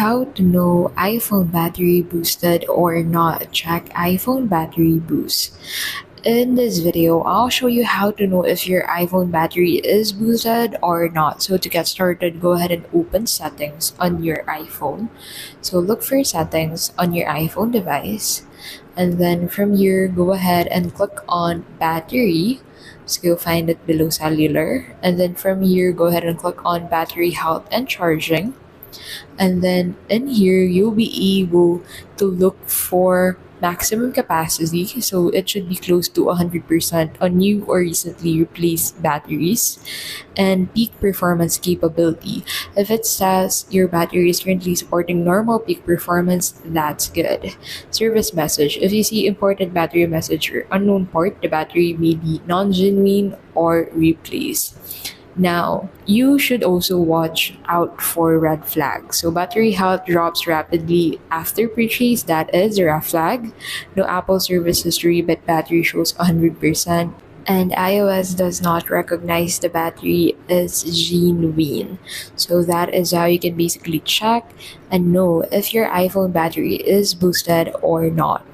How to know iPhone battery boosted or not. Check iPhone battery boost. In this video, I'll show you how to know if your iPhone battery is boosted or not. So to get started, go ahead and open settings on your iPhone. So look for settings on your iPhone device. And then from here, go ahead and click on battery. So you'll find it below cellular. And then from here, go ahead and click on battery health and charging. And then in here you'll be able to look for maximum capacity, so it should be close to 100% on new or recently replaced batteries, and peak performance capability. If it says your battery is currently supporting normal peak performance, that's good. Service message: if you see important battery message or unknown part, the battery may be non-genuine or replaced. Now, you should also watch out for red flags. So, battery health drops rapidly after purchase. That is a red flag. No Apple service history, but battery shows 100%. And iOS does not recognize the battery as genuine. So, that is how you can basically check and know if your iPhone battery is boosted or not.